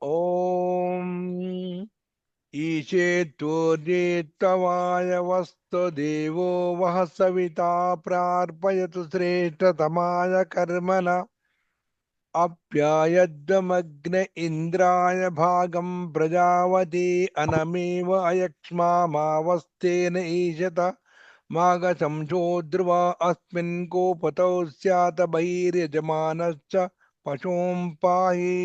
ఓం ఈశేత్వోర్యేత్వాయ దేవో వః సవితా ప్రార్పయతు శ్రేష్టతమాయ కర్మణ అప్యాయద్దమగ్న ఇంద్రాయ భాగం ప్రజావతి అనమేవ అయక్ష్మామావస్థేన ఈశత మాగశంసో ధ్రువ అస్మిన్ కోపతౌ స్యాత బహిర్యజమానశ్చ పశూం పాహి.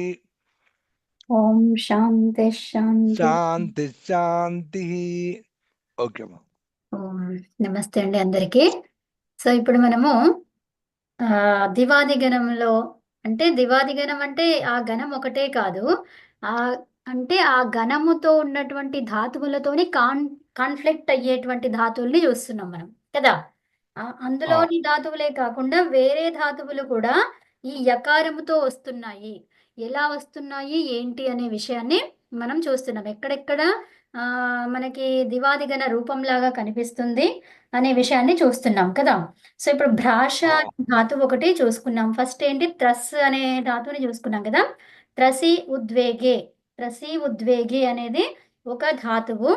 ఓం శాంతి శాంతి. శాంతి శాంతి. ఓకే అమ్మా. ఓం నమస్తే అండి అందరికీ. సో ఇప్పుడు మనము దివాది గణంలో, అంటే దివాది గణం అంటే ఆ గణం ఒకటే కాదు, ఆ అంటే ఆ గణముతో ఉన్నటువంటి ధాతువులతోని కాన్ఫ్లిక్ట్ అయ్యేటువంటి ధాతువుల్ని చూస్తున్నాం మనం కదా. అందులోని ధాతువులే కాకుండా వేరే ధాతువులు కూడా ఈ యకారముతో వస్తున్నాయి. ఎలా వస్తున్నాయి ఏంటి అనే విషయాన్ని మనం చూస్తున్నాం. ఎక్కడెక్కడ మనకి దివాదిగణ రూపంలాగా కనిపిస్తుంది అనే విషయాన్ని చూస్తున్నాం కదా. సో ఇప్పుడు భ్రాష ధాతువు ఒకటి చూసుకున్నాం. ఫస్ట్ ఏంటి, త్రస్ అనే ధాతువుని చూసుకున్నాం కదా. త్రసి ఉద్వేగే అనేది ఒక ధాతువు.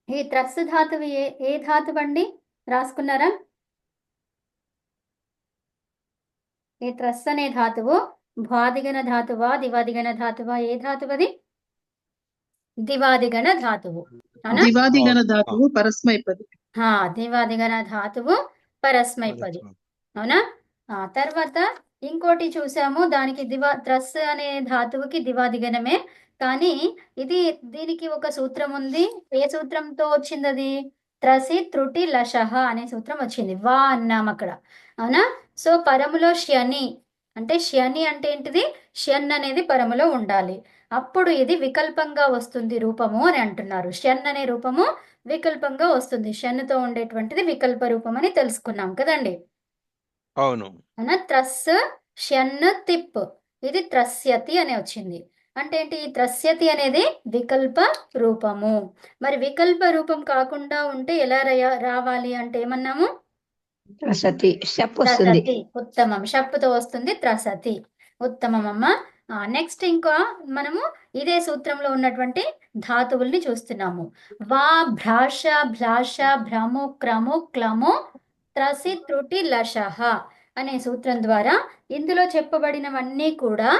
ఈ త్రస్ ధాతువు ఏ ధాతువు అండి, రాసుకున్నారా? ఈ త్రస్ అనే ధాతువు భ్వాదిగణ ధాతువా దివాదిగణ ధాతువా? ఏ ధాతువు అది? దివాదిగణ ధాతువు. దివాదిగణ ధాతువు పరస్మైపది. దివాదిగణ ధాతువు పరస్మైపది, అవునా? తర్వాత ఇంకోటి చూసాము, దానికి త్రస్ అనే ధాతువుకి దివాదిగణమే, కానీ దీనికి ఒక సూత్రం ఉంది. ఏ సూత్రంతో వచ్చింది అది? త్రసి త్రుటి లషః అనే సూత్రం వచ్చింది. వా అన్నాం అక్కడ, అవునా? సో పరములో శని అంటే ఏంటిది? షన్ అనేది పరములో ఉండాలి, అప్పుడు ఇది వికల్పంగా వస్తుంది రూపము అని అంటున్నారు. షన్ అనే రూపము వికల్పంగా వస్తుంది. షన్నుతో ఉండేటువంటిది వికల్ప రూపం అని తెలుసుకున్నాం కదండి. అవును. త్రస్ షన్ తిప్, ఇది త్రస్యతి అని వచ్చింది. అంటే ఏంటి? ఈ త్రస్యతి అనేది వికల్ప రూపము. మరి వికల్ప రూపం కాకుండా ఉంటే ఎలా రావాలి అంటే ఏమన్నాము? త్రసతి. ఉత్తమం, షప్పుతో వస్తుంది త్రసతి, ఉత్తమం అమ్మ. నెక్స్ట్ ఇంకా మనము ఇదే సూత్రంలో ఉన్నటువంటి ధాతువుల్ని చూస్తున్నాము. వా భ్రాష భ్లాష భ్రము క్రము క్లము త్రసి త్రుటి లషః అనే సూత్రం ద్వారా ఇందులో చెప్పబడినవన్నీ కూడా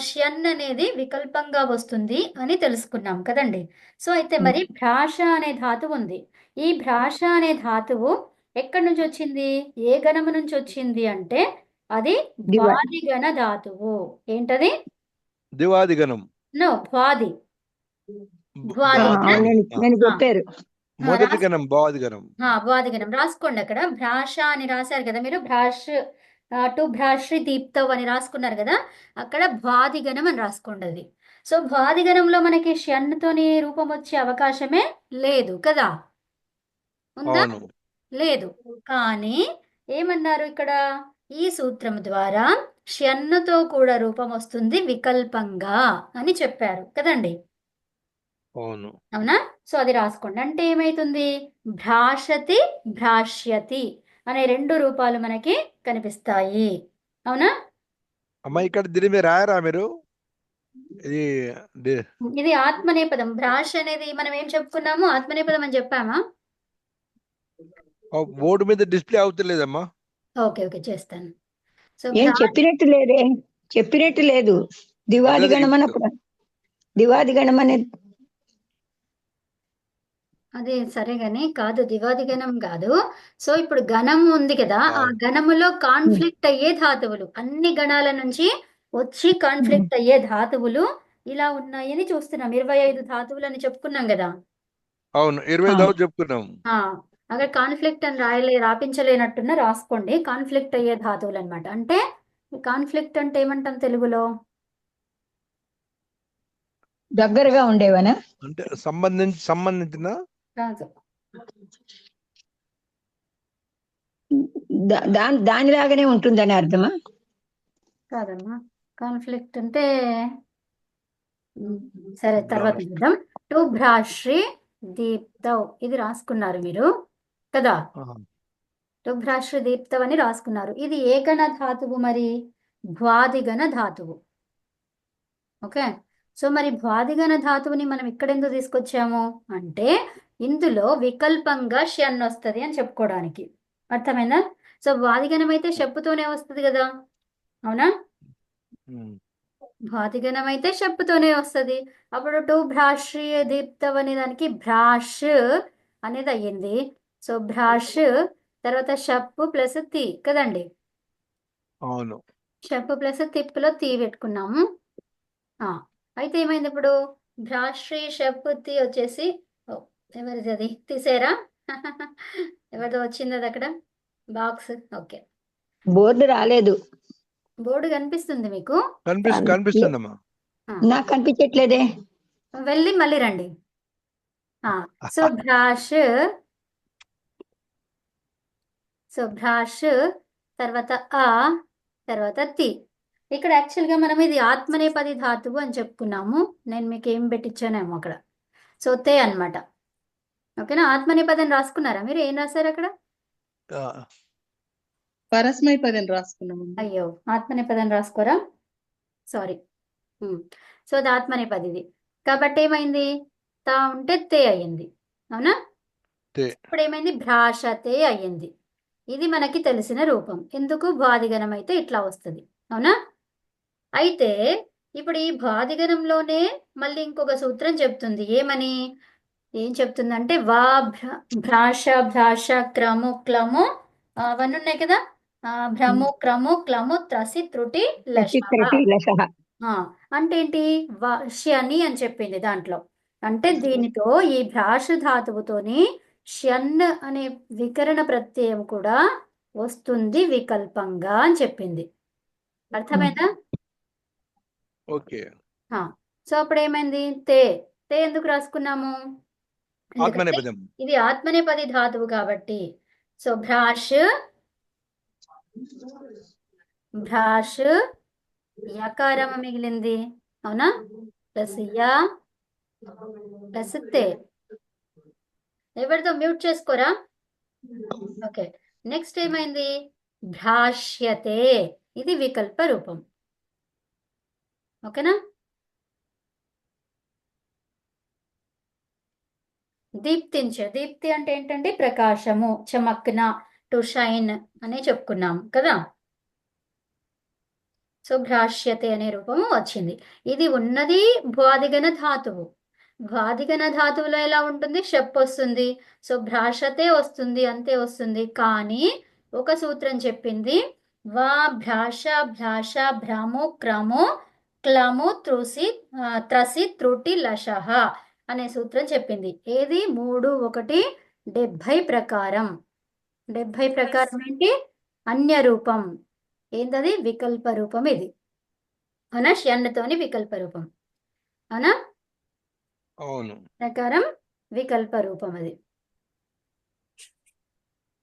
ష్యన్ అనేది వికల్పంగా వస్తుంది అని తెలుసుకున్నాం కదండి. సో అయితే మరి భ్రాష అనే ధాతువు ఉంది. ఈ భ్రాష అనే ధాతువు ఎక్కడి నుంచి వచ్చింది, ఏ గణము నుంచి వచ్చింది అంటే అది భ్వాదిగణ ధాతువు. ఏంటది? దివాదిగణం. నో, భ్వాది. మొదటి గణం భ్వాదిగణం. భ్వాదిగణం రాసుకోండి. అక్కడ భ్రాష అని రాశారు కదా మీరు, టు భ్రాశ్రీ దీప్తవ్ అని రాసుకున్నారు కదా, అక్కడ భ్వాదిగణం అని రాసుకోండి అది. సో భ్వాదిగణంలో మనకి షన్తోని రూపం వచ్చే అవకాశమే లేదు కదా, ఉందా? లేదు. కానీ ఏమన్నారు ఇక్కడ? ఈ సూత్రం ద్వారా షన్నుతో కూడా రూపం వస్తుంది వికల్పంగా అని చెప్పారు కదండి. అవునా? సో అది రాసుకోండి. అంటే ఏమైతుంది? భ్రాషతి భ్రాష్యతి అనే రెండు రూపాలు మనకి కనిపిస్తాయి, అవునా? అమ్మా ఇక్కడ దీని మీద రాయరా మీరు? ఇది ఆత్మనేపదం. భ్రాష అనేది మనం ఏం చెప్పుకున్నాము? ఆత్మనేపదం అని చెప్పామా? బోర్డు మీద డిస్ప్లే అవుతలేదమ్మా. ఓకే చేస్తాను. సో చెప్పినట్టు లేదు. దివాది గణం అన్నప్పుడు దివాది గణం అనేది అదే సరే గాని కాదు, దివాది గణం కాదు. సో ఇప్పుడు గణం ఉంది కదా, ఆ గణములో కాన్ఫ్లిక్ట్ అయ్యే ధాతువులు, అన్ని గణాల నుంచి వచ్చి కాన్ఫ్లిక్ట్ అయ్యే ధాతువులు ఇలా ఉన్నాయని చూస్తున్నాం. 25 ధాతువులు అని చెప్పుకున్నాం కదా. అవును, 25 చెప్పుకున్నాం. అక్కడ కాన్ఫ్లిక్ట్ అని రాపించలేనట్టున్న రాసుకోండి. కాన్ఫ్లిక్ట్ అయ్యే ధాతువులు అనమాట. అంటే కాన్ఫ్లిక్ట్ అంటే ఏమంటాం తెలుగులో? దగ్గరగా ఉండేవనా, అంటే సంబంధించిన కాదు, దానిలాగానే ఉంటుందని అర్థమా? కాదమ్మా, కాన్ఫ్లిక్ట్ అంటే సరే తర్వాత చూద్దాం. టు భ్రాశ్రీ దీప్తవ్ ఇది రాసుకున్నారు మీరు కదా. టు భ్రాశ్రీ దీప్తవ్ అని రాసుకున్నారు. ఇది ఏ గణ ధాతువు మరి? భ్వాదిగణ ధాతువు, ఓకే. సో మరి భ్వాదిగణ ధాతువుని మనం ఇక్కడ ఎందుకు తీసుకొచ్చాము అంటే ఇందులో వికల్పంగా షన్ వస్తుంది అని చెప్పుకోవడానికి. అర్థమైందా? సో భ్వాదిగణం అయితే షప్పుతోనే వస్తుంది కదా, అవునా? ఉమ్. భ్వాదిగణం అయితే షప్పుతోనే వస్తుంది. అప్పుడు టు భ్రాశ్రీయ దీప్తవ్ అనే దానికి భ్రాష్ అనేది అయ్యింది. సో భ్రాష్ తర్వాత షప్పు ప్లస్ తి కదండి. అవును. షప్పు ప్లస్ తిప్పులో తీ పెట్టుకున్నాము. ఆ, అయితే ఏమైంది ఇప్పుడు భ్రాశ్రీ షప్పుతి వచ్చేసి ఓ, ఎవరిది అది తీసేరా? ఎవరిదో వచ్చింది అది అక్కడ బాక్స్. ఓకే, బోర్డు రాలేదు. బోర్డు కనిపిస్తుంది మీకు. కనిపిస్తుందమ్మా. ఆ, నాకు కనిపించట్లేదే. వెళ్ళి మళ్ళీ రండి. సో భ్రాష్, తర్వాత ఆ, తర్వాత తి. ఇక్కడ యాక్చువల్గా మనం ఇది ఆత్మనేపది ధాతువు అని చెప్పుకున్నాము. నేను మీకు ఏం పెట్టించానేమో అక్కడ. సో తే అన్నమాట. ఓకేనా? ఆత్మనేపదం రాసుకున్నారా మీరు? ఏం రాశారు అక్కడ? ఆ, పరస్మైపదని రాసుకున్నామండి. అయ్యో, ఆత్మనేపదం రాసుకోరా? సారీ. సో అది ఆత్మనేపది ఇది. కాబట్టి ఏమైంది? తా ఉంటే తే అయ్యింది, అవునా? తే. ఇప్పుడు ఏమైంది? భ్రాషతే అయ్యింది. ఇది మనకి తెలిసిన రూపం. ఎందుకు? భ్వాదిగణం అయితే ఇట్లా వస్తుంది, అవునా? అయితే ఇప్పుడు ఈ భ్వాదిగణంలోనే మళ్ళీ ఇంకొక సూత్రం చెప్తుంది. ఏం చెప్తుందంటే వా భ్రాష క్రము క్లము అవన్నీ ఉన్నాయి కదా. భ్రము క్రము క్లము త్రసి త్రుటి లశ. చిత్రటి లసహ. అంటే ఏంటి? శని అని చెప్పింది దాంట్లో. అంటే దీనితో ఈ భ్రాష ధాతువుతోని షన్ అనే వికరణ ప్రత్యయం కూడా వస్తుంది వికల్పంగా అని చెప్పింది. అర్థమైందా? ఓకే. సో అప్పుడు ఏమైంది? తే ఎందుకు రాసుకున్నాము? ఎందుకంటే ఆత్మనేపథ్యం. ఇది ఆత్మనేపది ధాతువు కాబట్టి. సో భ్రాష్ యకారం మిగిలింది, అవునా? ప్లస్ యా ప్లస్ తే. ఎవరితో మ్యూట్ చేసుకోరా? ఓకే. నెక్స్ట్ ఏమైంది? భ్రాష్యతే. ఇది వికల్ప రూపం. ఓకేనా? దీప్తి అంటే ఏంటంటే ప్రకాశము, చమక్న, టు షైన్ అనే చెప్పుకున్నాం కదా. సో భ్రాష్యతే అనే రూపము వచ్చింది. ఇది ఉన్నది భ్వాదిగణ ధాతువు. భ్వాదిగణ ధాతువులో ఎలా ఉంటుంది? షప్ వస్తుంది. సో భ్రాషతే వస్తుంది, అంతే వస్తుంది. కానీ ఒక సూత్రం చెప్పింది. వా భ్రాష భ్రము క్రము క్లము త్రసి త్రుటి లశః అనే సూత్రం చెప్పింది. ఏది? 3:1:70 ప్రకారం. 70 ప్రకారం ఏంటి? అన్య రూపం. ఏంటది? వికల్ప రూపం ఇది, అవునా? షన్తోని వికల్ప రూపం, అవునా? అవును. ప్రకారం వికల్ప రూపం. అది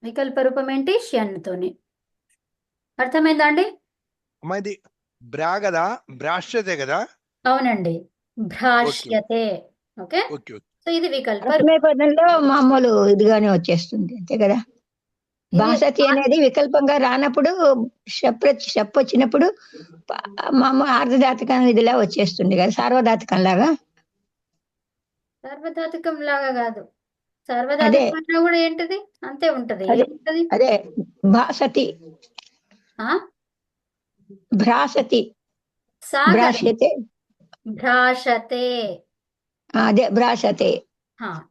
వికల్ప రూపం ఏంటి? షన్తోని. అర్థమైందా అండి? అమ్మా ఇది బ్రా కదా, బ్రాష్యతే కదా. అవునండి, భ్రాష్యతే. ఓకే. ఓకే. సో ఇది వికల్ప రూపం. పరస్మైపదంలో మామూలు ఇదిగానే వచ్చేస్తుంది, అంతే కదా. భాసతి అనేది వికల్పంగా రానప్పుడు షప్ వచ్చినప్పుడు మామూలు ఆర్ధధాతుకం ఇదిలా వచ్చేస్తుంది కదా, సార్వధాతుకం లాగా. సార్వధాతుకం లాగా కాదు. సార్వధాతుకం అన్నా కూడా ఏంటిది? అంతే ఉంటది. ఏంటది? అదే భాసతి, భ్రాసతి, భ్రాష్యతే, భ్రాషతే. అదే భ్రాసతే.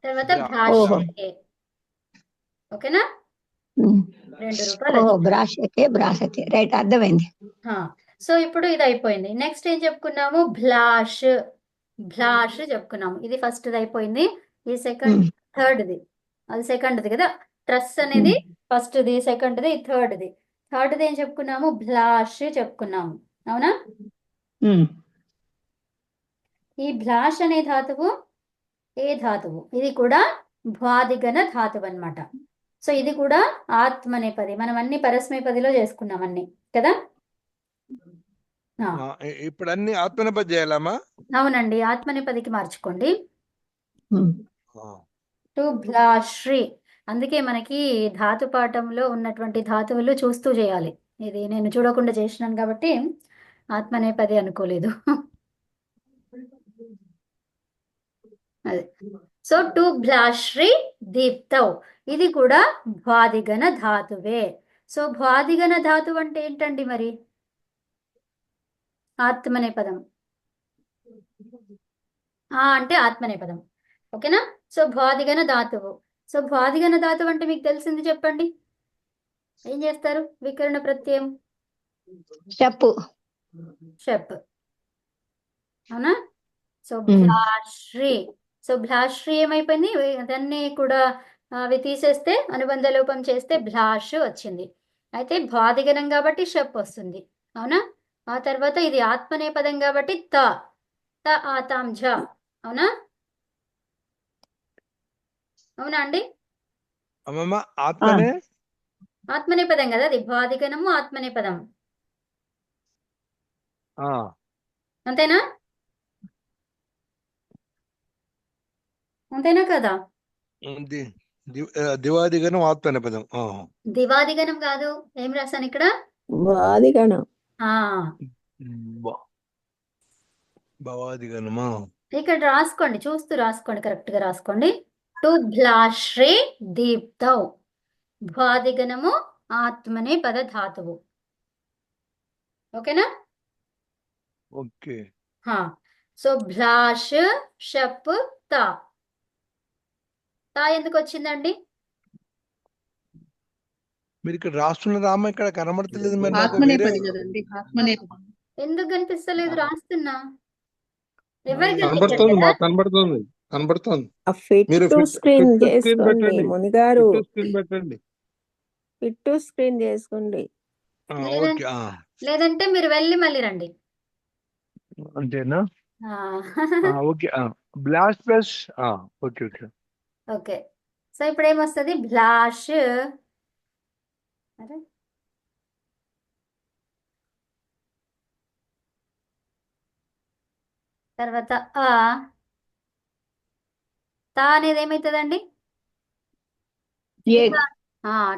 తర్వాత భ్రాష్యతే. ఓకేనా? 2 రూపాయలు. భ్రాష్యతే, భ్రాసతే. రైట్, అర్థమైంది. సో ఇప్పుడు ఇది అయిపోయింది. నెక్స్ట్ ఏం చెప్పుకున్నాము? భ్లాష్ చెప్పుకున్నాము. ఇది ఫస్ట్ అయిపోయింది. ఈ థర్డ్ది, అది సెకండ్ది కదా. ట్రస్ అనేది ఫస్ట్ది, సెకండ్ది, థర్డ్ది ఏం చెప్పుకున్నాము? భ్లాష్ చెప్పుకున్నాము, అవునా? ఈ భ్లాష్ అనే ధాతువు ఏ ధాతువు? ఇది కూడా భ్వాదిగణ ధాతువు అన్నమాట. సో ఇది కూడా ఆత్మనేపది. మనం అన్ని పరస్మైపదిలో చేసుకున్నాం అన్ని కదా. ఇప్పుడు అన్ని ఆత్మనేపది చేయాలమ్మా? అవునండి, ఆత్మనేపదికి మార్చుకోండి. టు భ్లాశ్రీ. అందుకే మనకి ధాతు పాఠంలో ఉన్నటువంటి ధాతువులు చూస్తూ చేయాలి. ఇది నేను చూడకుండా చేసినాను కాబట్టి ఆత్మనేపది అనుకోలేదు. అది. సో టు భ్లాశ్రీ దీప్తౌ ఇది కూడా భ్వాదిగణ ధాతువే. సో భ్వాదిగణ ధాతువు అంటే ఏంటండి మరి? ఆత్మనేపదం. అంటే ఆత్మనేపదం. ఓకేనా? సో భ్వాదిగణ ధాతువు. సో భ్వాదిగణ ధాతువు అంటే మీకు తెలిసింది చెప్పండి. ఏం చేస్తారు? వికరణ ప్రత్యయం చెప్పు. షప్. అవునా? సో ఉమ్. భ్లాశ్రీ. సో భ్లాశ్రీ ఏమైపోయింది? దాన్ని కూడా అవి తీసేస్తే అనుబంధ లోపం చేస్తే భ్లాష్ వచ్చింది. అయితే భ్వాదిగణం కాబట్టి షప్ వస్తుంది. అవునా? ఆ తర్వాత ఇది ఆత్మనేపదం కాబట్టి త ఆతాం ఝ. అవునా? అవునా అండి? అమ్మమ్మ ఆత్మనే ఆత్మనేపదం కదా అది. భ్వాదిగణము ఆత్మనేపదం. ఆ అంతేనా? అంతేనా కదా? దివాదిగనం ఆత్మనేపదం. దివాదిగణం కాదు. ఏం రాశాను ఇక్కడ? వాదిగణం. ఆ భవాదిగనమా? ఇక్కడ రాసుకోండి, చూస్తూ రాసుకోండి, కరెక్ట్ గా రాసుకోండి. టు భ్లాశ్రే దీప్తౌ భ్వాదిగణము ఆత్మనే పద ధాతువు. ఓకేనా? ఓకే. సో భ్లాష్ షప్ తా. తా ఎందుకు వచ్చిందండి? మీరు ఇక్కడ రాస్తున్న రామ ఇక్కడ కనబడతలేదు మరి నాకు. వేరే ఆత్మనేపది కదండి, ఆత్మనేపది. ఎందుకు కనిపిస్తలేదు? రాస్తున్నా. ఎవరికి కనబడుతుంది, కనిపించట్లేదా? మాకు కనబడుతుంది, కనబడుతుంది. ఫిట్ మీరు టు స్క్రీన్ స్క్రీన్ చేసుకోండి పెట్టండి, మునిగారు. స్క్రీన్ పెట్టండి. ఫిట్ టు స్క్రీన్ చేసుకోండి. ఓకే. లేదంటే మీరు వెళ్ళి మళ్ళీ రండి. అంతేనా? ఆ, okay. Blast plus okay okay. Okay. So ఇప్పుడు ఏమొస్తుంది? భ్లాష్. అరే తర్వాత తా అనేది ఏమవుతుందండి? ఏ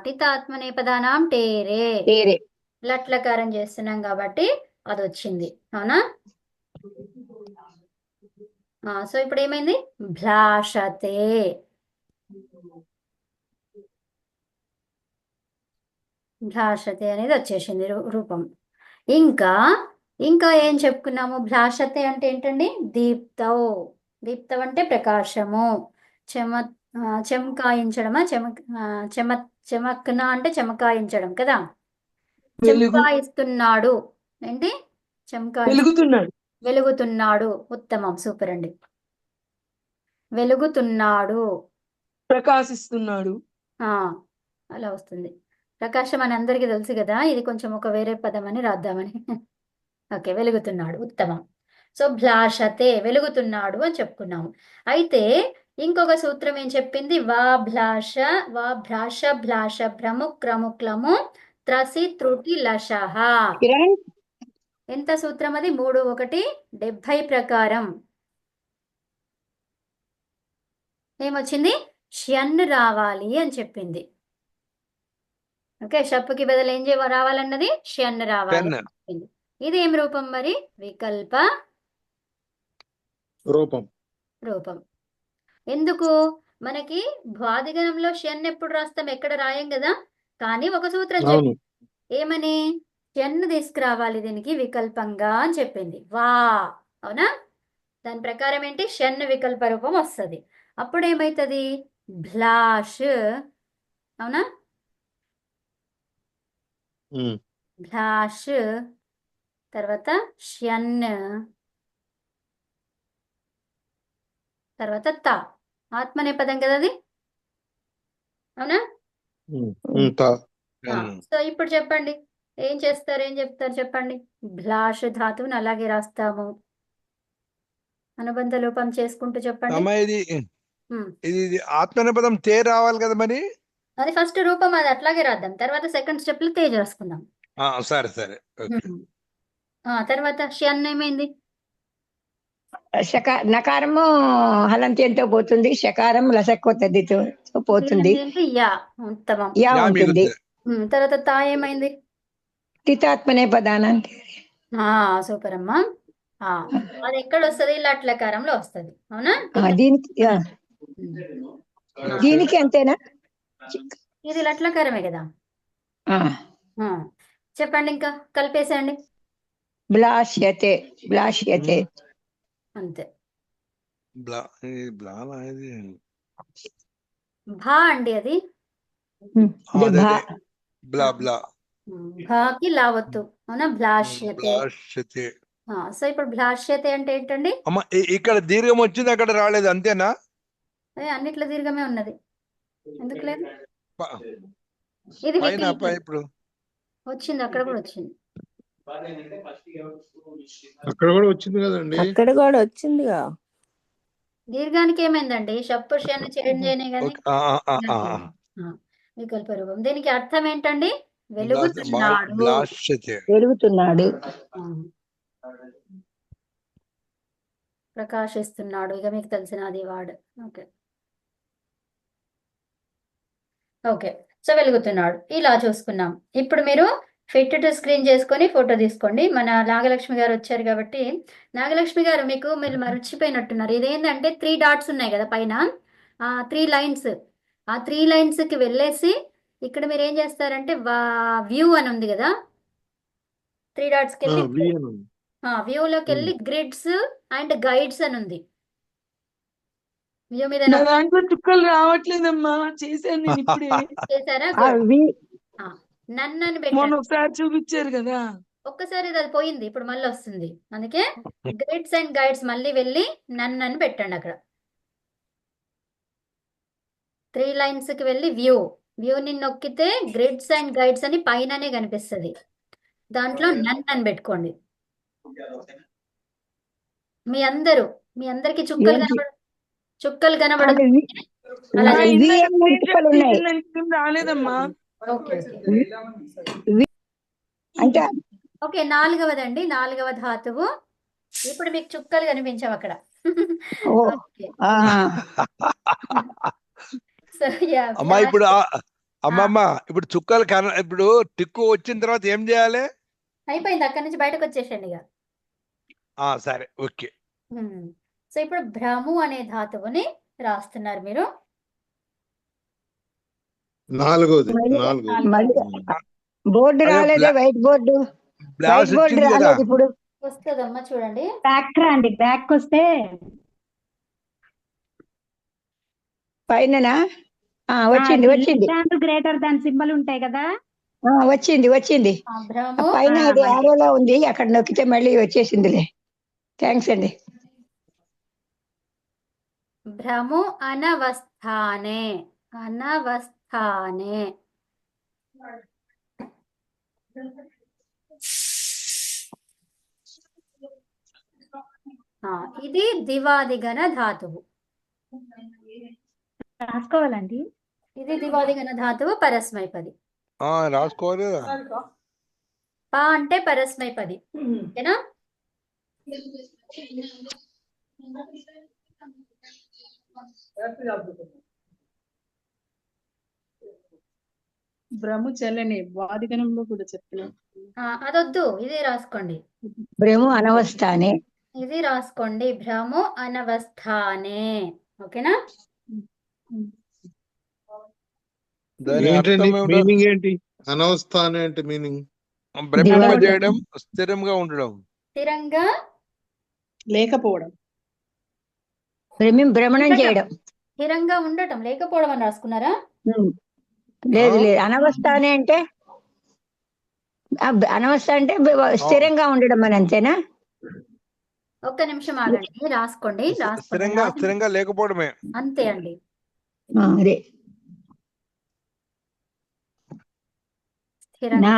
టితాత్మనేపదానాం టేరే. వేరే. లట్లకారం చేస్తున్నాం కాబట్టి అది వచ్చింది. అవునా? సో ఇప్పుడు ఏమైంది? భ్లాషతే. భ్లాషతే అనేది వచ్చేసింది రూపం. ఇంకా ఇంకా ఏం చెప్పుకున్నాము? భ్లాషతే అంటే ఏంటండి? దీప్తౌ. దీప్తం అంటే ప్రకాశము. చెమకాయించడమా? చెమక్న అంటే చెమకాయించడం కదా. చెమకాయిస్తున్నాడు. ఏంటి? వెలుగుతున్నాడు. వెలుగుతున్నాడు. ఉత్తమం, సూపర్ అండి. వెలుగుతున్నాడు, ప్రకాశిస్తున్నాడు. అలా వస్తుంది. ప్రకాశం అని అందరికీ తెలుసు కదా. ఇది కొంచెం ఒక వేరే పదం అని రాద్దామని. ఓకే, వెలుగుతున్నాడు, ఉత్తమం. సో భ్లాషతే వెలుగుతున్నాడు అని చెప్పుకున్నాము. అయితే ఇంకొక సూత్రం ఏం చెప్పింది? వా భ్రాష భ్లాష భ్రము క్రముక్లము త్రసి త్రుటి లషః. కిరణ్, ఎంత సూత్రం అది? 3 1 70 ప్రకారం ఏమొచ్చింది? షన్ రావాలి అని చెప్పింది. ఓకే, షప్పుకి బదులు ఏం రావాలన్నది? షన్ రావాలి అని చెప్పింది. ఇది ఏం రూపం మరి? వికల్ప రూపం. ఎందుకు? మనకి భ్వాదిగణంలో షన్ ఎప్పుడు రాస్తాం? ఎక్కడ రాయం కదా. కానీ ఒక సూత్రం చెప్పి ఏమని? షన్ తీసుకురావాలి దీనికి వికల్పంగా అని చెప్పింది. వా. అవునా? దాని ప్రకారం ఏంటి? షన్ వికల్ప రూపం వస్తుంది. అప్పుడు ఏమైతుంది? భ్లాష్. అవునా? భ్లాష్ తర్వాత షన్ తర్వాత తా. ఆత్మనేపదం కదా అది. అవునా? సో ఇప్పుడు చెప్పండి, ఏం చెప్తారు చెప్పండి. భ్లాష్ ధాతువుని అలాగే రాస్తాము. అనుబంధ లోపం చేసుకుంటూ చెప్పండి. ఇది ఆత్మనేపదం తే రావాలి కదా మరి. అది ఫస్ట్ రూపం, అది అట్లాగే రాద్దాం. తర్వాత సెకండ్ స్టెప్ లో తేజ్ రాసుకుందాం. సరే సరే. తర్వాత షన్ ఏమైంది? నకారము హలంత్యంతో పోతుంది, షకారం లసక్వతదితో పోతుంది. యా. ఉత్తమం. యా ఉంటుంది. తర్వాత తా ఏమైంది? టితాత్మనే పదానానికి. సూపర్ అమ్మా. ఆ, అది ఎక్కడ వస్తుంది? లట్లకారంలో వస్తుంది. అవునా? దీనికి ఉమ్. దీనికి అంతేనా? ఇది లట్లకారమే కదా. ఆ, ఆ, చెప్పండి, ఇంకా కలిపేసేయండి. బ్లాష్యతే బ్లాష్యతే. అంతే. బ్లా ఇది భా అండి అది. అదే అదే భా. అదే బ్లా బ్లా భాకి లావత్తు. అవునా? భ్లాష్యతే. బ్లాష్యతే. సో ఇప్పుడు భ్లాష్యతే అంటే ఏంటండి? అమ్మ ఇక్కడ దీర్ఘం వచ్చింది, అక్కడ రాలేదు, అంతేనా? అన్నిట్లో దీర్ఘమే ఉన్నది, ఎందుకు లేదు? ప- ఇది పైన వికల్పం ఇప్పుడు వచ్చింది, అక్కడ కూడా వచ్చింది. అక్కడ కూడా వచ్చింది కదండి. అక్కడ కూడా వచ్చిందిగా. దీర్ఘానికి ఏమైందండి? షప్పుష్యాన్ని చేంజ్ అయినాయి కానీ ఓకే. వికల్ప రూపం. దీనికి అర్థం ఏంటండి? వెలుగుతున్నాడు. బ్లాష్యతే. పెరుగుతున్నాడు. ఆ, ప్రకాశిస్తున్నాడు. ఇక మీకు తెలిసిన అది వాడు. Okay okay. సో వెలుగుతున్నాడు, ఇలా చూసుకున్నాం. ఇప్పుడు మీరు ఫిట్ టు స్క్రీన్ చేసుకొని ఫోటో తీసుకోండి. మన నాగలక్ష్మి గారు వచ్చారు కాబట్టి, నాగలక్ష్మి గారు మీరు మర్చిపోయినట్టున్నారు. ఇదేంటంటే 3 డాట్స్ ఉన్నాయి కదా పైన, 3 లైన్స్. ఆ 3 లైన్స్కి వెళ్ళేసి ఇక్కడ మీరు ఏం చేస్తారంటే వ్యూ అని ఉంది కదా, 3 డాట్స్కి వెళ్ళి వ్యూలోకి వెళ్ళి గ్రిడ్స్ అండ్ గైడ్స్ అని ఉంది. వ్యూ మీద నా దాంట్లో చుక్కలు రావట్లేదమ్మా. చేశాను నేను ఇప్పుడే. చేశారా? నన్ను అని మొన్న పెట్టండి. ఒకసారి చూపించారు కదా. ఒక్కసారి అది పోయింది, ఇప్పుడు మళ్ళీ వస్తుంది. అందుకే గ్రిడ్స్ అండ్ గైడ్స్ మళ్ళీ వెళ్ళి నన్ను అని పెట్టండి. అక్కడ 3 లైన్స్కి వెళ్ళి వ్యూని నొక్కితే గ్రిడ్స్ అండ్ గైడ్స్ అని పైననే కనిపిస్తుంది. దాంట్లో నన్ను అని పెట్టుకోండి. మీ అందరికి చుక్కలు కనబడదు అలా నా చేయండి. ఇందాక ఏం ముట్టుకలు ఉన్నాయి? ఏం రాలేదమ్మా. ఓకే అంటే ఓకే. 4వదండి, 4వ ధాతువు. ఇప్పుడు మీకు చుక్కలు కనిపించవు అక్కడ. ఓ, ఓకే. ఆ, సో అమ్మా ఇప్పుడు అమ్మమ్మ ఇప్పుడు చుక్కలు ఇప్పుడు టిక్కు వచ్చిన తర్వాత ఏం చేయాలి? అయిపోయింది, అక్కడి నుంచి బయటకు వచ్చేసండి ఇక. సరే, ఓకే. సో ఇప్పుడు భ్రము అనే ధాతువుని రాస్తున్నారు మీరు. నాలుగోది. మళ్ళీ బోర్డు రాలేదే, వైట్ బోర్డు. వైట్ బోర్డు రాలేదు ఇప్పుడు. వస్తుందమ్మా, చూడండి. బ్యాక్ వస్తే పైన వచ్చింది గ్రేటర్ దాన్ సింబల్ ఉంటాయి కదా. వచ్చింది. భ్రము పైన అది ఆరోలా ఉంది, అక్కడ నొక్కితే మళ్ళీ వచ్చేసిందిలే. థ్యాంక్స్ అండి. భ్రము అనవస్థానే. ఇది దివాదిగణ ధాతువు. రాసుకోవాలండి. ఇది దివాదిగణ ధాతువు, పరస్మైపది. రాసుకోవాలి. పా అంటే పరస్మైపది, ఓకేనా? భ్రము చలని వాదిగణంలో కూడా చెప్పిన అదొద్దు, ఇది రాసుకోండి. భ్రము అనవస్థానే. ఇది రాసుకోండి, భ్రము అనవస్థానే. ఓకేనా? మీనింగ్ ఏంటి? అనవస్థానే అంటే మీనింగ్ బ్రహ్మ చేయడం, స్థిరంగా ఉండడం, స్థిరంగా లేకపోవడం, భ్రమణం చేయడం. స్థిరంగా ఉండటం, లేకపోవడం అని రాసుకున్నారా? లేదు. అనవస్థానే అంటే అనవస్థ అంటే స్థిరంగా ఉండడం అని, అంతేనా? ఒక్క నిమిషం ఆగండి, రాసుకోండి. స్థిరంగా లేకపోవడమే, అంతే అండి. అదే స్థిరంగా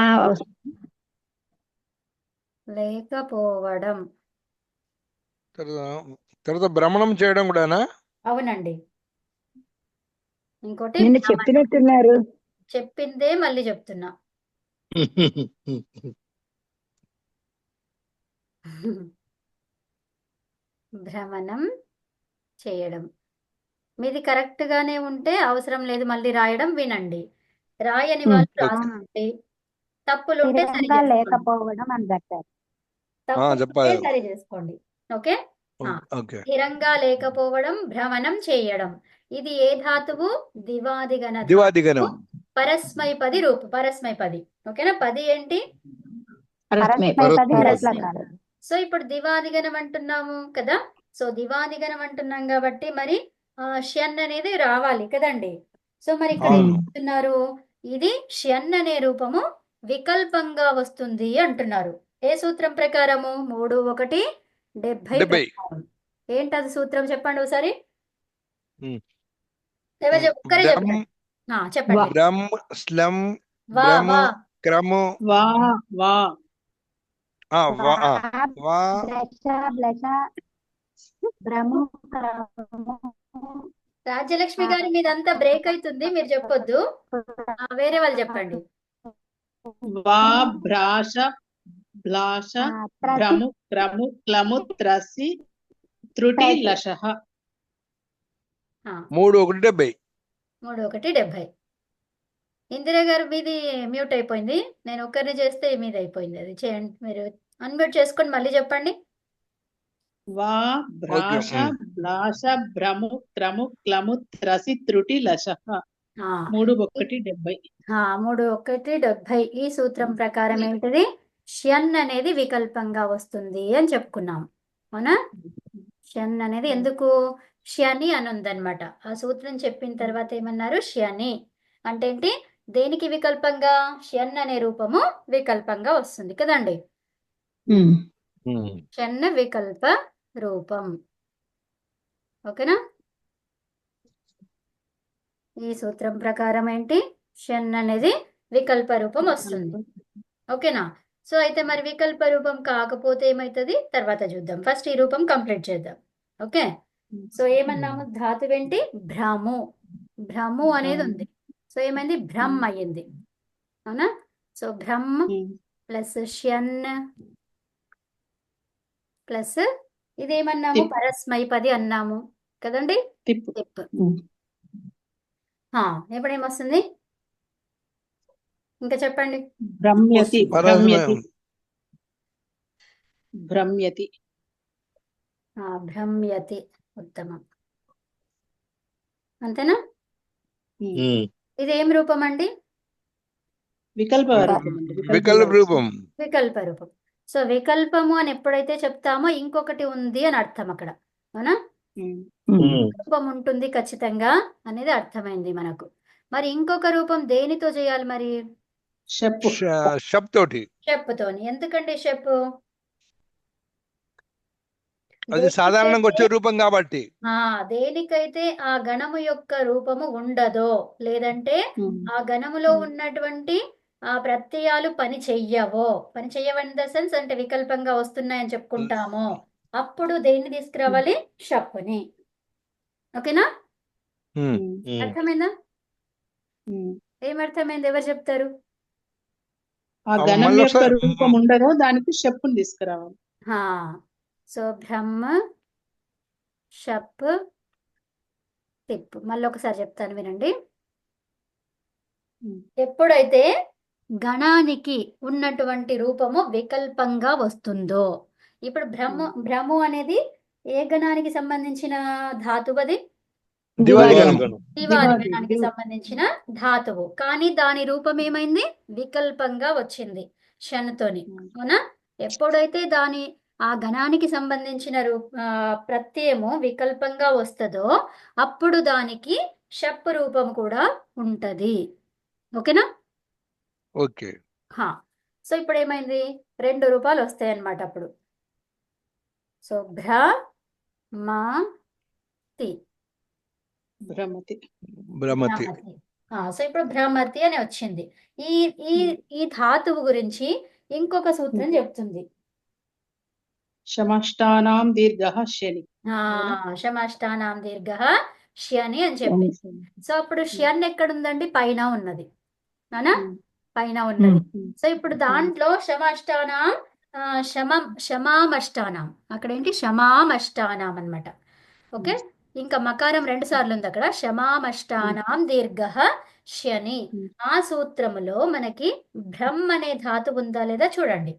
లేకపోవడం. తర్వాత భ్రమణం చేయడం కూడానా? అవునండి. ఇంకోటి నిన్న చెప్పినట్టున్నారు. చెప్పిందే మళ్ళీ చెప్తున్నా. భ్రమణం చేయడం. మీది కరెక్ట్ గానే ఉంటే అవసరం లేదు మళ్ళీ రాయడం. వినండి, రాయని వాళ్ళు రాసుకోండి, తప్పులుంటే సరి చేసుకోండి. లేకపోవడం అని పెట్టారు. తప్పు ఉంటే చెప్పాలి. సరి చేసుకోండి. ఓకే. ఓకే. స్థిరంగా లేకపోవడం, భ్రమణం చేయడం. ఇది ఏ ధాతువు? దివాదిగణ ధాతువు. దివాదిగణం. పరస్మైపది రూపు. పరస్మైపది. ఓకేనా? పది ఏంటి? పరస్మై పరస్మైపది పరస్మై. రేఫ్లకారం. సో ఇప్పుడు దివాదిగణం అంటున్నాము కదా. సో దివాదిగణం అంటున్నాం కాబట్టి మరి షణ్ అనేది రావాలి కదండి. సో మరి ఇక్కడ ఏం అవును. చెప్తున్నారు? ఇది షణ్ అనే రూపము వికల్పంగా వస్తుంది అంటున్నారు. ఏ సూత్రం ప్రకారము? 3, 1, 70 70. ప్రకారం. ఏంటది సూత్రం చెప్పండి ఒకసారి. ఉమ్. ఒక్కరే బ్రహ్మ చెప్పండి. చెప్పండి. బ్రహ్మ స్లం వా బ్రహ్మ వా క్రము వా వా వా బ్లశ బ్లశ భ్రము క్రము రాజ్యలక్ష్మి గారి మీదంతా బ్రేక్ అవుతుంది, మీరు చెప్పొద్దు. వేరే వాళ్ళు చెప్పండి. వా భ్రాష బ్లాష త్రసి భ్రము క్రము క్లము త్రసి త్రుటి లశః. 3, 1, 70. 3, 1, 70. ఇందిరా గారు మీది మ్యూట్ అయిపోయింది. నేను ఒక్కరిని చేస్తే మీది అయిపోయింది. అది చేయండి, మీరు అన్మ్యూట్ చేసుకొని మళ్ళీ చెప్పండి. వా భ్రాష బ్లాష భ్రము క్రము క్లము త్రసి త్రుటి లశః. 3, 1, 70. 3, 1, 70. ఈ సూత్రం ప్రకారం ఏంటిది? షణ్ అనేది వికల్పంగా వస్తుంది అని చెప్పుకున్నాం. అవునా? షణ్ అనేది ఎందుకు? శని అని ఉందన్నమాట. ఆ సూత్రం చెప్పిన తర్వాత ఏమన్నారు? శని అంటే ఏంటి? దేనికి వికల్పంగా? షణ్ అనే రూపము వికల్పంగా వస్తుంది కదండి. షణ్ వికల్ప రూపం. ఓకేనా? ఈ సూత్రం ప్రకారం ఏంటి? షణ్ అనేది వికల్ప రూపం వస్తుంది. ఓకేనా? సో అయితే మరి వికల్ప రూపం కాకపోతే ఏమవుతుంది తర్వాత చూద్దాం. ఫస్ట్ ఈ రూపం కంప్లీట్ చేద్దాం. ఓకే. సో ఏమన్నాము? ధాతువేంటి? భ్రము. భ్రము అనేది ఉంది. సో ఏమైంది? భ్రమ్ అయ్యింది. అవునా? సో భ్రమ్ ప్లస్ షణ్ ప్లస్ ఇదేమన్నాము? తిప్. పరస్మైపది అన్నాము కదండి. తిప్పు. తిప్. ఇప్పుడు ఏమొస్తుంది? ఇంకా చెప్పండి. భ్రమ్యతి భ్రమ్యతి పరస్మై. భ్రమ్యతి. భ్రమ్యతి. ఉత్తమం. అంతేనా? ఇది ఏం రూపం అండి? వికల్ప రూపం అండి. వికల్ప రూపం. వికల్ప రూపం. సో వికల్పము అని ఎప్పుడైతే చెప్తామో ఇంకొకటి ఉంది అని అర్థం అక్కడ. అవునా? రూపం ఉంటుంది ఖచ్చితంగా అనేది అర్థమైంది మనకు. మరి ఇంకొక రూపం దేనితో చేయాలి మరి? షప్పు. షప్ తోటి. షప్పుతోని. ఎందుకండి షప్పు? అది సాధారణంగా వచ్చే రూపం కాబట్టి. దేనికైతే ఆ గణము యొక్క రూపము ఉండదో, లేదంటే ఆ గణములో ఉన్నటువంటి ఆ ప్రత్యయాలు పని చెయ్యవో, పని చెయ్యవన్ ద సెన్స్ అంటే వికల్పంగా వస్తున్నాయని చెప్పుకుంటామో, అప్పుడు దేన్ని తీసుకురావాలి? షప్పుని. ఓకేనా? అర్థమైందా? ఏమర్థమైంది? ఎవరు చెప్తారు? ఆ గణం యొక్క రూపం ఉండదో దానికి షప్పుని తీసుకురావాలి. సో బ్రహ్మ షప్ తిప్పు. మళ్ళీ ఒకసారి చెప్తాను వినండి. ఎప్పుడైతే గణానికి ఉన్నటువంటి రూపము వికల్పంగా వస్తుందో, ఇప్పుడు భ్రము అనేది ఏ గణానికి సంబంధించిన ధాతువు? అది దివాదిగణానికి సంబంధించిన ధాతువు. కానీ దాని రూపం ఏమైంది? వికల్పంగా వచ్చింది షణ్తోని. అవునా? ఎప్పుడైతే ఆ గణానికి సంబంధించిన ప్రత్యయము వికల్పంగా వస్తుందో అప్పుడు దానికి షప్ రూపం కూడా ఉంటది. ఓకేనా? ఓకే. సో ఇప్పుడు ఏమైంది? 2 రూపాలు వస్తాయి అన్నమాట అప్పుడు. సో భ్రమతి. భ్రమతి. సో ఇప్పుడు భ్రమతి అని వచ్చింది. ఈ ధాతువు గురించి ఇంకొక సూత్రం చెప్తుంది. శమష్టానాం దీర్ఘః శని. శమష్టానాం దీర్ఘః శని అని చెప్పి. సో అప్పుడు శన్ ఎక్కడుందండి? పైన ఉన్నది. అవునా? పైన ఉన్నది. సో ఇప్పుడు దాంట్లో శమష్టానాం శమామష్టానాం, అక్కడ ఏంటి? శమామష్టానాం అన్నమాట. ఓకే. ఇంకా మకారం 2 సార్లు ఉంది అక్కడ. శమామష్టానాం దీర్ఘః శని. ఆ సూత్రములో మనకి భ్రమ్ అనే ధాతు ఉందా లేదా చూడండి.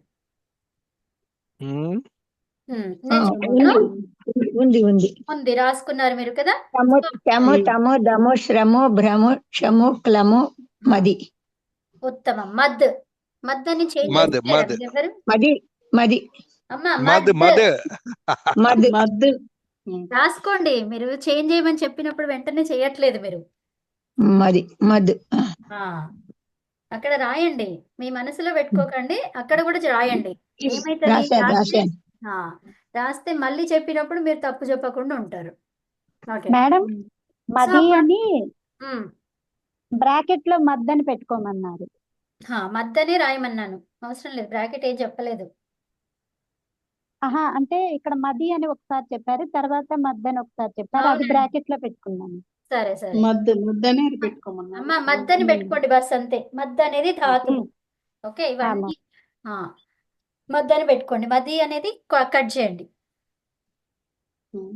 ఉమ్. నేను ఉంది చెప్తాను. ఉంది ఉంది ఉంది, రాసుకున్నారు మీరు కదా. చము చము తము దము శ్రము భ్రము క్షము క్లము మది ఉత్తమం. మద్. మద్ అని చేంజ్ మద్ మద్ చేస్తారండి ఎవరు? మది మది అమ్మా మద్ మద్ మద్ మది మద్దు రాసుకోండి. మీరు చేంజ్ చేయమని చెప్పినప్పుడు వెంటనే చేయట్లేదు మీరు. మది మద్ ఆ అక్కడ రాయండి, మీ మనసులో పెట్టుకోకండి, అక్కడ కూడా రాయండి. ఏమైతుంది రాశాను రాస్తే రాశాను రాస్తే మళ్ళీ చెప్పినప్పుడు మీరు తప్పు చెప్పకుండా ఉంటారు. ఓకే. మేడం మది అప్పుడు- అని ఉమ్, బ్రాకెట్ లో మద్ అని పెట్టుకోమన్నారు. మద్దనే రాయమన్నాను, అవసరం లేదు, బ్రాకెట్ ఏం చెప్పలేదు. ఆహా, అంటే ఇక్కడ మది అని ఒకసారి చెప్పారు, తర్వాత మద్ అని ఒకసారి చెప్పారు, అది అవునండి. బ్రాకెట్ లో పెట్టుకున్నాను. సరే సరే మద్దని పెట్టుకోమన్నారు. అమ్మ మద్దని పెట్టుకోండి బస్, అంతే. మద్ అనేది ధాతువు. ఓకే, ఇవన్నీ మద్దని పెట్టుకోండి. మది అనేది కట్ చేయండి.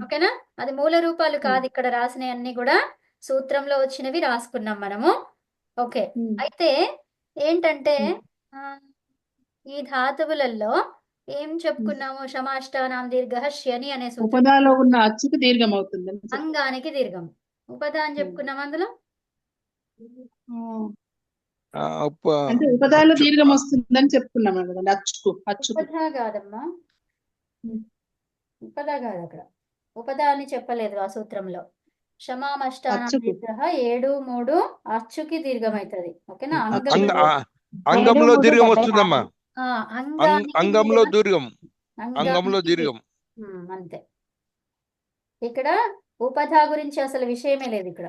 ఓకేనా? అది మూల రూపాలు కాదు, ఇక్కడ రాసినవి అన్ని కూడా సూత్రంలో వచ్చినవి రాసుకున్నాం మనము. ఓకే, అయితే ఏంటంటే ఈ ధాతువులలో ఏం చెప్పుకున్నాము? శమాష్టానాం దీర్ఘ శని అనే సూత్రం. ఉపదాలో ఉన్న అచ్చుకు దీర్ఘం అవుతుంది. అంగానికి దీర్ఘం. ఉపదా అని చెప్పుకున్నాం అందులో. అంటే ఉపదాలో దీర్ఘం వస్తుందని చెప్పుకున్నాం కదండి. అచ్చుకు ఉపదా కాదమ్మా, ఉపదా కాదు, అక్కడ ఉపదా అని చెప్పలేదు ఆ సూత్రంలో. శమామష్టానాం అచ్చుకు. దీర్ఘ 7 3 అచ్చుకి దీర్ఘం అవుతుంది. ఓకేనా? అంగంలో దీర్ఘం వస్తుందమ్మా. అంగానికి అంగంలో దీర్ఘం. అంగానికి అంగంలో దీర్ఘం. అంతే. ఇక్కడ ఉపధా గురించి అసలు విషయమే లేదు ఇక్కడ,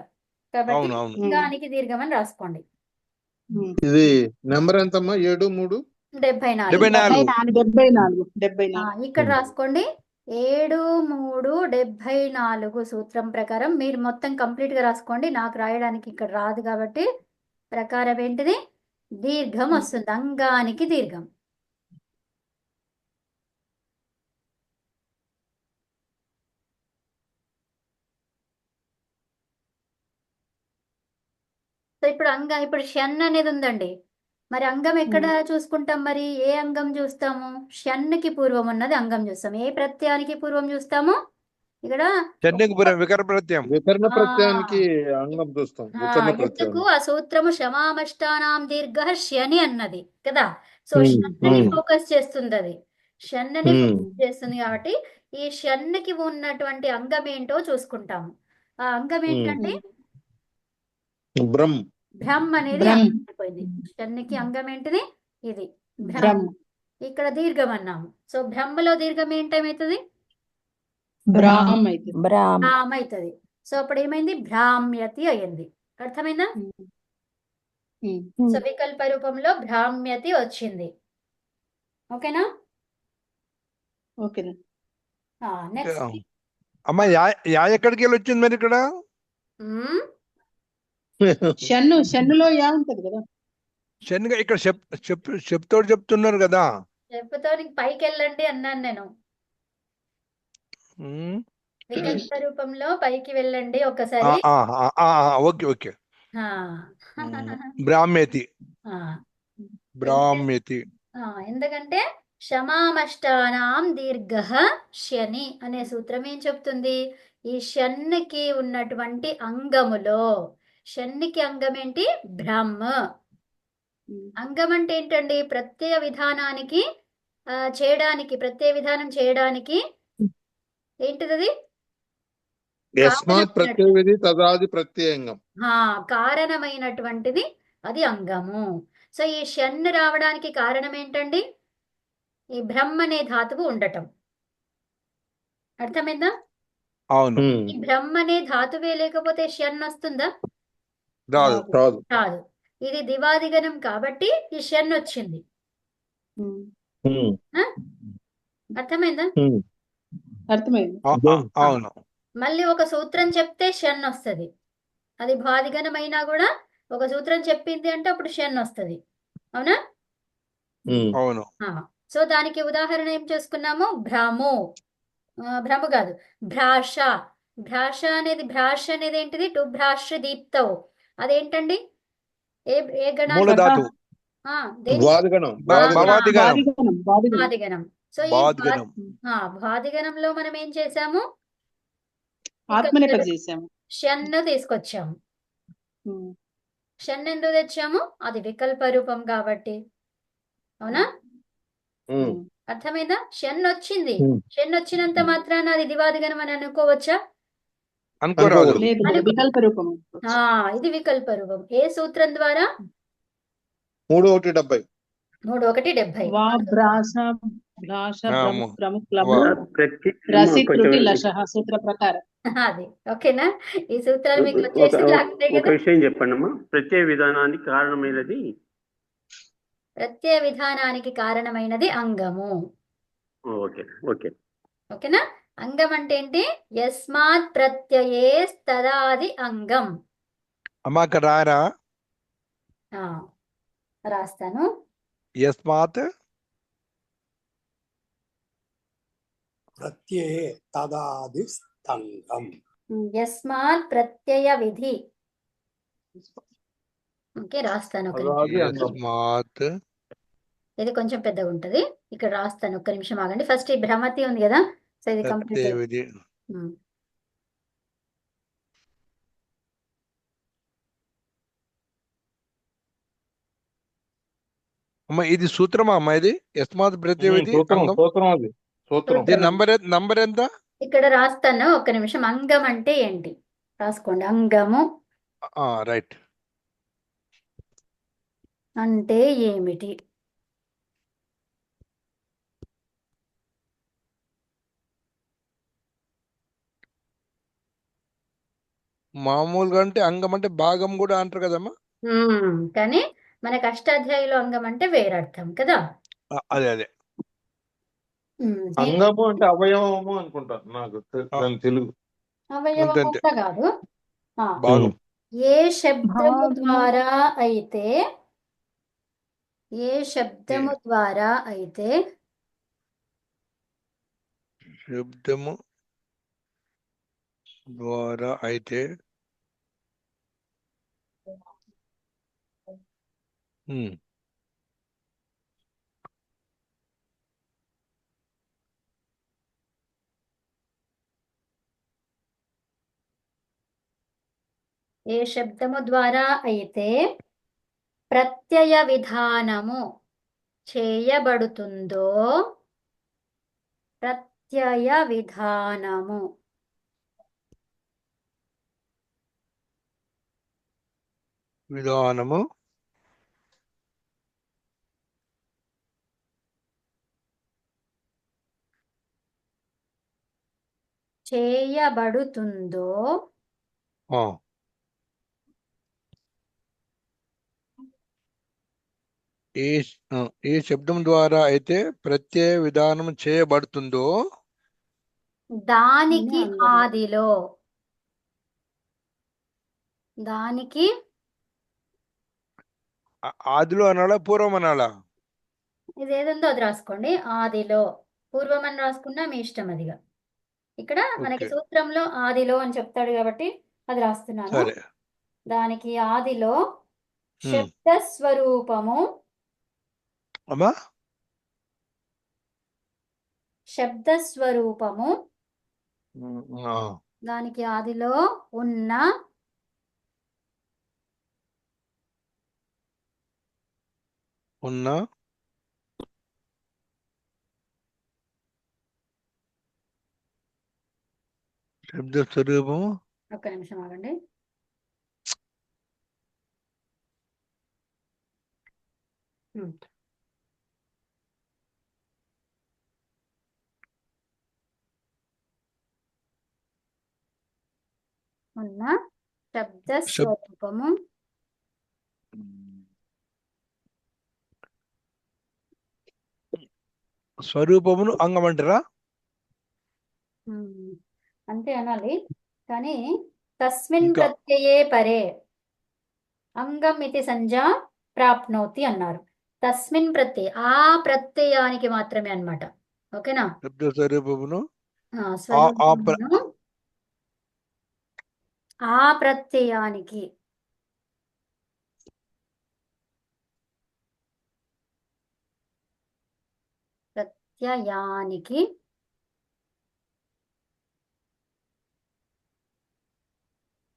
కాబట్టి అవును అవును. అంగానికి దీర్ఘం అని రాసుకోండి. ఇది నెంబర్ ఎంతమ్మా? 7 3 74. 74. 74. ఇక్కడ రాసుకోండి 7 3 74 సూత్రం ప్రకారం మీరు మొత్తం కంప్లీట్ గా రాసుకోండి. నాకు రాయడానికి ఇక్కడ రాదు కాబట్టి ప్రకారం ఏంటిది? దీర్ఘం వస్తుంది, అంగానికి దీర్ఘం. సో ఇప్పుడు షన్ అనేది ఉందండి. మరి అంగం ఎక్కడ చూసుకుంటాం? మరి ఏ అంగం చూస్తాము? షన్నుకి పూర్వం ఉన్నది అంగం చూస్తాం. ఏ ప్రత్యయానికి పూర్వం చూస్తాము? ఇక్కడ వికర ప్రత్యయం. వికరణ ప్రత్యయానికి అంగం చూస్తాం. వికరణ ప్రత్యయం. ఎందుకు ఆ సూత్రము శమామష్టానాం దీర్ఘ శని అన్నది కదా. సో షన్నని ఫోకస్ చేస్తుంది, అది షన్నని ఫోకస్ చేస్తుంది. కాబట్టి ఈ షన్నుకి ఉన్నటువంటి అంగం ఏంటో చూసుకుంటాము. ఆ అంగం ఏంటంటే బ్రహ్మ అనేది అయిపోయింది. షన్నుకి అంగం ఏంటిది? ఇది బ్రహ్మ. ఇక్కడ దీర్ఘం అన్నాము. సో బ్రహ్మలో దీర్ఘం ఏంటేమవుతుంది? బ్రాహ్మ అవుతుంది. సో అప్పుడు ఏమైంది? భ్రామ్యతి అయ్యింది. అర్థమైందా? సో వికల్ప రూపంలో భ్రామ్యతి వచ్చింది. ఓకేనా? నెక్స్ట్ అమ్మా యా ఎక్కడికి వెళ్ళి వచ్చింది మరి ఇక్కడ? షన్నులో యా ఉంటది కదా. శనిగా ఇక్కడ చెప్తోడు చెప్తున్నారు కదా. చెప్పుతో పైకి వెళ్ళండి అన్నాను నేను. వికల్ప రూపంలో పైకి వెళ్ళండి ఒకసారి. Okay okay. బ్రాహ్మ్యతి. బ్రాహ్మ్యతి ఎందుకంటే శమామష్టానాం దీర్ఘ శని అనే సూత్రం ఏం చెప్తుంది? ఈ షన్నుకి ఉన్నటువంటి అంగములో, షన్నుకి అంగం ఏంటి? బ్రహ్మ. అంగం అంటే ఏంటండి? ప్రత్యయ విధానానికి ప్రత్యయ విధానం చేయడానికి ఏంటిది? యస్మాత్ ప్రత్యయవిధి తదాది ప్రత్యయంగం. కారణమైనటువంటిది అది అంగము. సో ఈ షన్ను రావడానికి కారణం ఏంటండి? ఈ బ్రహ్మ అనే ధాతువు ఉండటం. అర్థమైందా? అవును. ఈ బ్రహ్మ అనే ధాతువే లేకపోతే షన్ వస్తుందా? రాదు. రాదు. ఇది దివాదిగణం కాబట్టి ఈ షన్ వచ్చింది. అర్థమైందా? అర్థమైంది. అవును. మళ్ళీ ఒక సూత్రం చెప్తే షన్ వస్తుంది. అది భాదిగణం అయినా కూడా ఒక సూత్రం చెప్పింది అంటే అప్పుడు షన్ వస్తుంది. అవునా? అవును. సో దానికి ఉదాహరణ ఏం చేసుకున్నాము? భ్రము కాదు, భ్రాష. భ్రాష అనేది ఏంటిది? టు భ్రాష దీప్తవు. అదేంటండి? ఏ గణానికి? మూలధాతు. దేనికి? భవాదిగణం. భాదిగణం. సో ఈ బాద్గణం. భాదిగణంలో మనం ఏం చేసాము? ఆత్మనేపథ ఇక్కడ చేసాము. షన్ను తీసుకొచ్చాము. ఉమ్. షన్ ఎందుకు తెచ్చాము? అది వికల్ప రూపం కాబట్టి. అవునా? ఉమ్. అర్థమైందా? షన్ వచ్చింది. ఉమ్. షన్ వచ్చినంత మాత్రాన అది దివాదిగణం అని అనుకోవచ్చా? అనుకోరాదు. లేదు లేదు, వికల్ప రూపం. ఇది వికల్ప రూపం. ఏ సూత్రం ద్వారా? 3:1:70. 3:1:70. వా భ్రాస భ్రాస ఆము. ప్రముఖలము వా. రసి త్రుటి లశః సూత్ర ప్రకారం. అది ఓకేనా? ఈ సూత్రాలు మీకు వచ్చేసి లాగుతాయి ఒక కదా. విషయం చెప్పండమ్మా. ప్రత్యయ విధానానికి కారణమైనది ప్రత్యయ విధానానికి కారణమైనది అంగము. ఓకే ఓకే ఓకేనా? అంగం అంటే ఏంటి? యస్మాత్ ప్రత్యయే తదాది అంగం. అమ్మా అక్కడ రారా? ఆ, రాస్తాను. యస్మాత్ ప్రత్యయే తదాది స్తంగం. యస్మాత్ ప్రత్యయ విధి. ఓకే, రాస్తాను ఒక నిమిషం. యస్మాత్ ఇది కొంచెం పెద్దగా ఉంటది. ఇక్కడ రాస్తాను, ఒక్క నిమిషం ఆగండి. ఫస్ట్ ఈ భ్రమతి ఉంది కదా, సో ఇది కంప్లీట్. ప్రత్యయ విధి. అమ్మ ఇది సూత్రమా అమ్మా? ఇది యస్మాత్ ప్రత్యయ విధి అంగం. సూత్రం. దీని నంబర్ ఎంత? ఇక్కడ రాస్తాను, ఒక్క నిమిషం. అంగం అంటే ఏంటి రాసుకోండి. అంగము రైట్. అంటే ఏమిటి? మామూలుగా అంటే అంగం అంటే భాగం కూడా అంటారు కదమ్మా. కానీ మనకు అష్టాధ్యాయులో అంగం అంటే వేరే అర్థం కదా. అదే అదే. అంగము అంటే అవయవము అనుకుంటాను నాకు దాని తెలుగు. అవయవం అంతే. కూడా కాదు. భాగం. ఏ శబ్దము భాగము. ద్వారా అయితే శబ్దము ద్వారా అయితే ఏ శబ్దము ద్వారా అయితే ప్రత్యయ విధానము చేయబడుతుందో, ప్రత్యయ విధానము చేయబడుతుందో ఏ శబ్దం ద్వారా అయితే ప్రత్యయ విధానం చేయబడుతుందో దానికి అంగము. ఆదిలో, దానికి ఆదిలో అనాలా పూర్వం అనాలా? ఇది ఏదుందో అది రాసుకోండి. ఆదిలో, పూర్వం అని రాసుకున్నా మీ ఇష్టం. అదిగా ఇక్కడ మనకి ఓకే. సూత్రంలో ఆదిలో అని చెప్తాడు కాబట్టి అది రాస్తున్నాను. సరే. దానికి ఆదిలో శబ్ద స్వరూపము, అమ్మా శబ్ద స్వరూపము దానికి ఆదిలో ఉన్న శబ్ద స్వరూపము. ఒక్క నిమిషం ఆగండి. ఉన్న శబ్ద స్వరూపము స్వరూపమును అంగం అంటారా? అంతే అనాలి. కానీ తస్మిన్ ఇంకా. ప్రత్యయే పరే అంగం ఇది సంజ్ఞా ప్రాప్నోతి అన్నారు. తస్మిన్ ప్రత్యయ, ఆ ప్రత్యయానికి మాత్రమే అన్నమాట. ఓకేనా? శబ్ద స్వరూపమును స్వరూపమును ఆ ప్రత్యయానికి ప్రత్యయానికి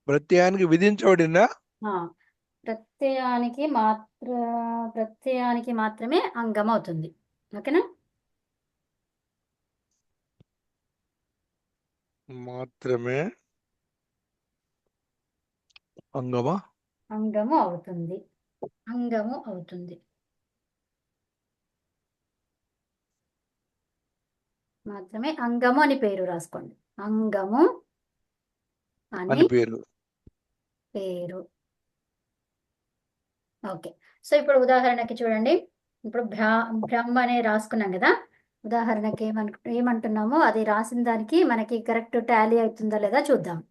ప్రత్యయానికి విధించబడిన ఆ, ప్రత్యయానికి మాత్రమే అంగం అవుతుంది. ఓకేనా? మాత్రమే అంగమా? అంగము అవుతుంది. అంగము అవుతుంది. మాత్రమే అంగము అని పేరు రాసుకోండి. అంగము అని అని పేరు. పేరు. ఓకే. సో ఇప్పుడు ఉదాహరణకి చూడండి. ఇప్పుడు బ్రహ్మ అనే రాసుకున్నాం కదా. ఉదాహరణకి ఏమంటున్నామో అది రాసిన దానికి మనకి కరెక్ట్ టాలీ అవుతుందా లేదా చూద్దాం.